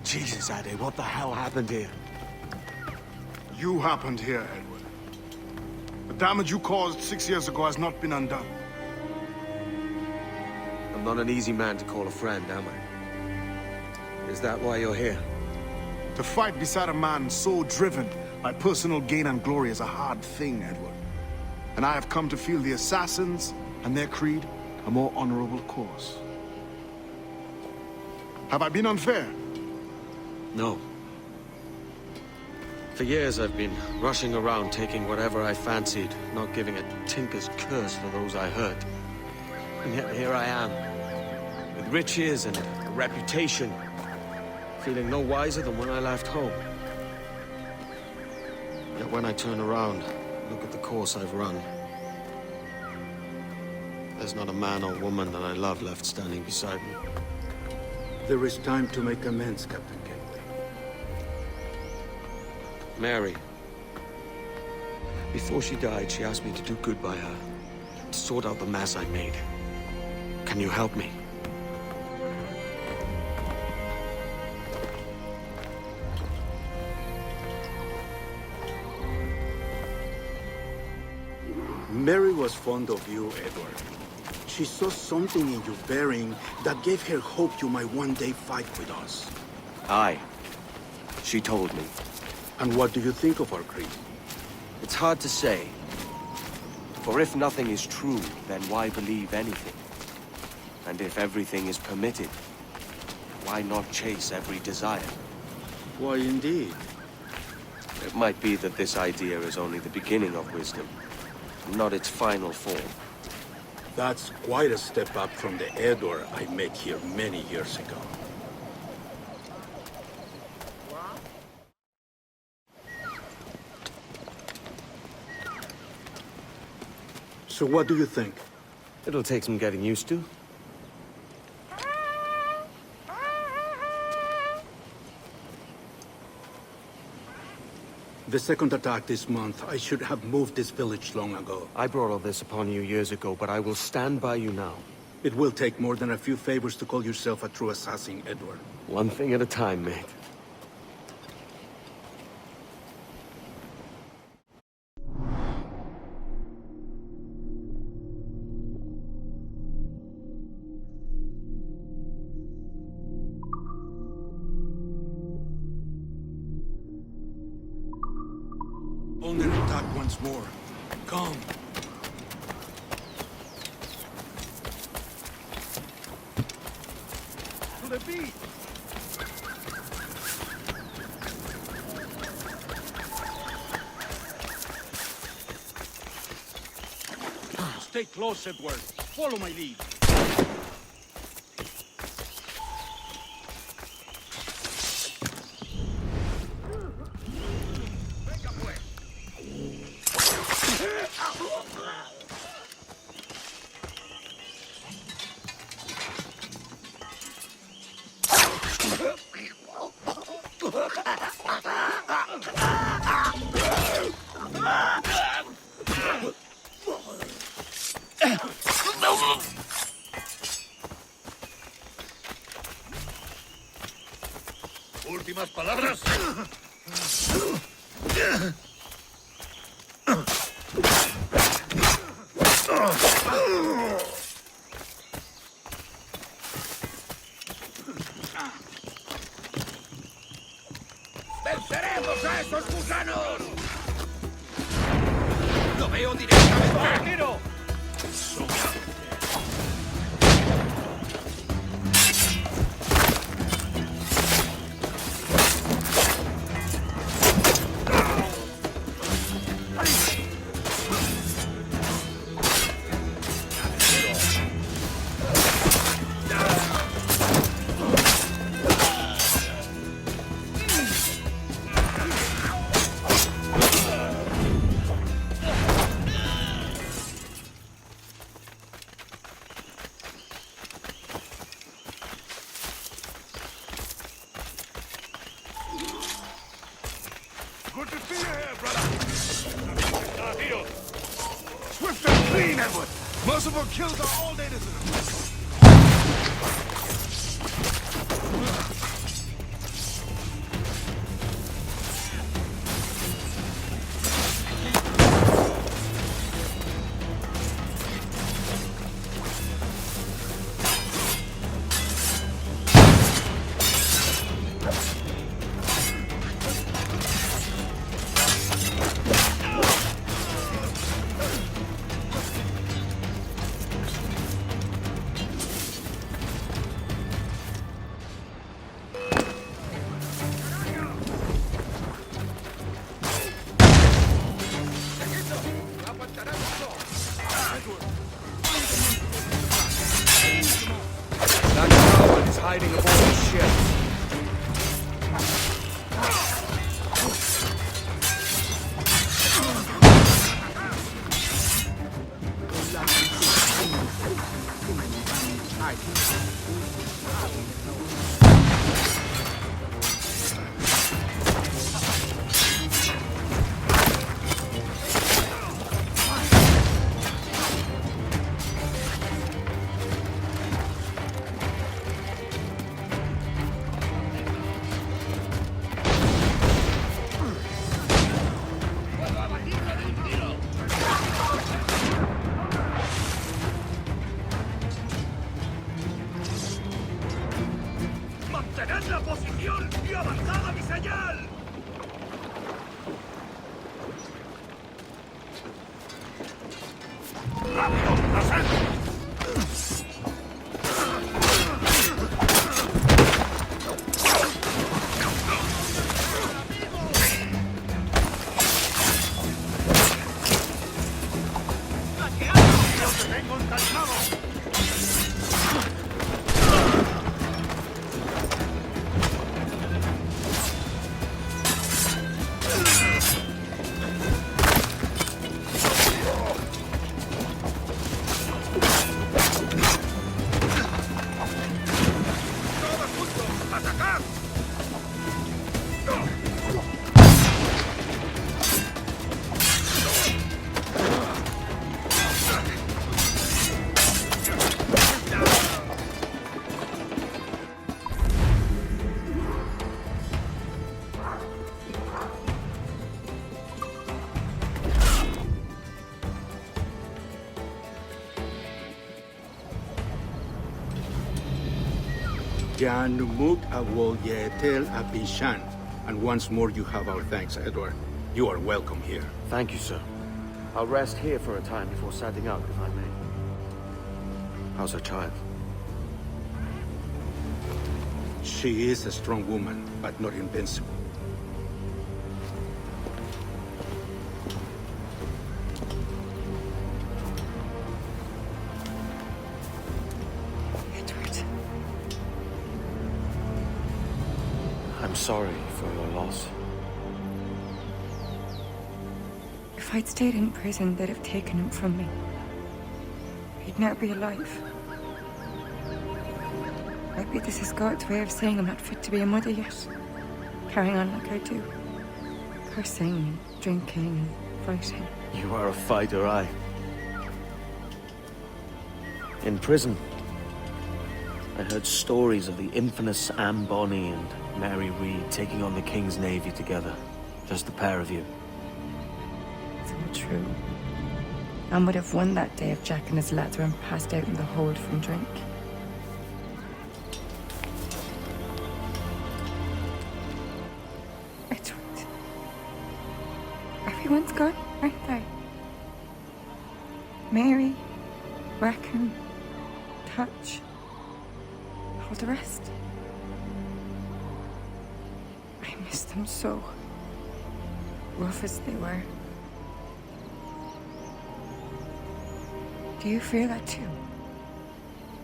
Jesus, Ade, what the hell happened here? You happened here, Edward. The damage you caused 6 years ago has not been undone. I'm not an easy man to call a friend, am I? Is that why you're here? To fight beside a man so driven by personal gain and glory is a hard thing, Edward. And I have come to feel the assassins and their creed a more honorable course. Have I been unfair? No. For years I've been rushing around taking whatever I fancied, not giving a tinker's curse for those I hurt. And yet here I am, with riches and a reputation, feeling no wiser than when I left home. Yet when I turn around, look at the course I've run. There's not a man or woman that I love left standing beside me. There is time to make amends, Captain Kenway. Mary. Before she died, she asked me to do good by her, to sort out the mess I made. Can you help me? Mary was fond of you, Edward. She saw something in your bearing that gave her hope you might one day fight with us. Aye. She told me. And what do you think of our creed? It's hard to say. For if nothing is true, then why believe anything? And if everything is permitted, why not chase every desire? Why, indeed. It might be that this idea is only the beginning of wisdom, not its final form. That's quite a step up from the Edward I met here many years ago. So what do you think? It'll take some getting used to. The second attack this month, I should have moved this village long ago. I brought all this upon you years ago, but I will stand by you now. It will take more than a few favors to call yourself a true assassin, Edward. One thing at a time, mate. Only attack once more. Come. To the beat! Stay close, Edward. Follow my lead. Últimas palabras. ¡Venceremos a esos gusanos! ¡Lo veo directamente! ¡Tiro! Good to see you here, brother. Swift and clean, Edward. Merciful kills are all they deserve. ¡Posición y avanzada mi señal! ¡Rápido! ¡Asalto! Jan Numuk Awol Yetel Abishan. And once more you have our thanks, Edward. You are welcome here. Thank you, sir. I'll rest here for a time before setting out, if I may. How's her child? She is a strong woman, but not invincible. Edward. I'm sorry for your loss. If I'd stayed in prison, they'd have taken him from me. He'd never be alive. Maybe this is God's way of saying I'm not fit to be a mother yet. Carrying on like I do. Cursing and drinking and fighting. You are a fighter, aye. In prison, I heard stories of the infamous Anne Bonny and Mary Read taking on the King's Navy together. Just the pair of you. It's all true. Anne would have won that day if Jack and his lads weren't passed out in the hold from drink. Edward. Everyone's gone, aren't they? Mary, Rackham, Touch, all the rest. I miss them so. Rough as they were. Do you feel that too?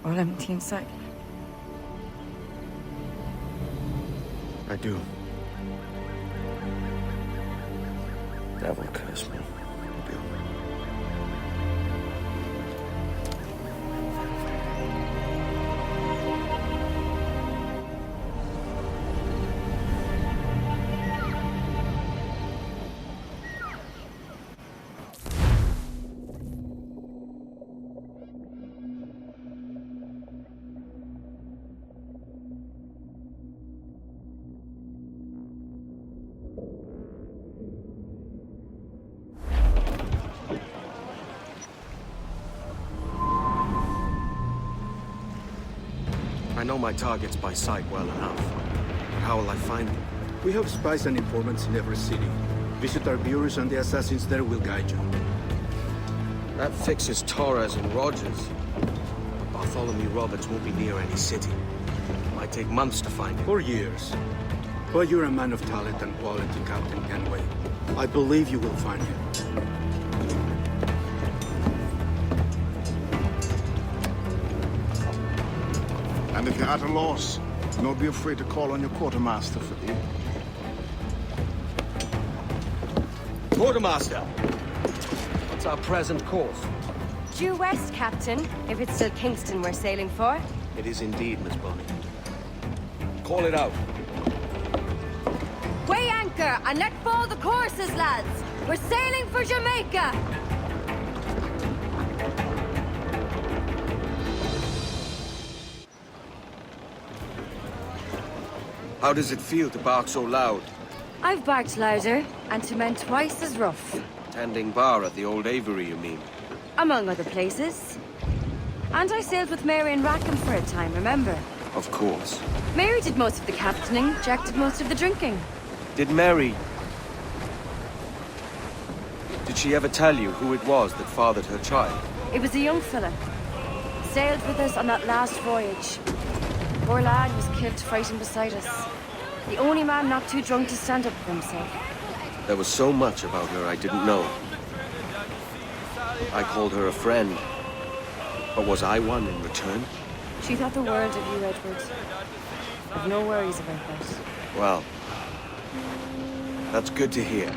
All empty inside? I do. Devil curse me. I do. I know my targets by sight well enough. But how will I find them? We have spies and informants in every city. Visit our bureaus and the assassins there will guide you. That fixes Torres and Rogers. But Bartholomew Roberts won't be near any city. It might take months to find him. For years. But you're a man of talent and quality, Captain Kenway. I believe you will find him. And if you're at a loss, don't be afraid to call on your quartermaster for aid. Quartermaster! What's our present course? Due west, Captain, if it's still Kingston we're sailing for. It is indeed, Miss Bonny. Call it out. Weigh anchor and let fall the courses, lads! We're sailing for Jamaica! How does it feel to bark so loud? I've barked louder, and to men twice as rough. Tending bar at the old Aviary, you mean? Among other places. And I sailed with Mary and Rackham for a time, remember? Of course. Mary did most of the captaining, Jack did most of the drinking. Did Mary... Did she ever tell you who it was that fathered her child? It was a young fella. Sailed with us on that last voyage. Poor lad was killed fighting beside us. The only man not too drunk to stand up for himself. There was so much about her I didn't know. I called her a friend. But was I one in return? She thought the world of you, Edward. I've no worries about that. Well, that's good to hear.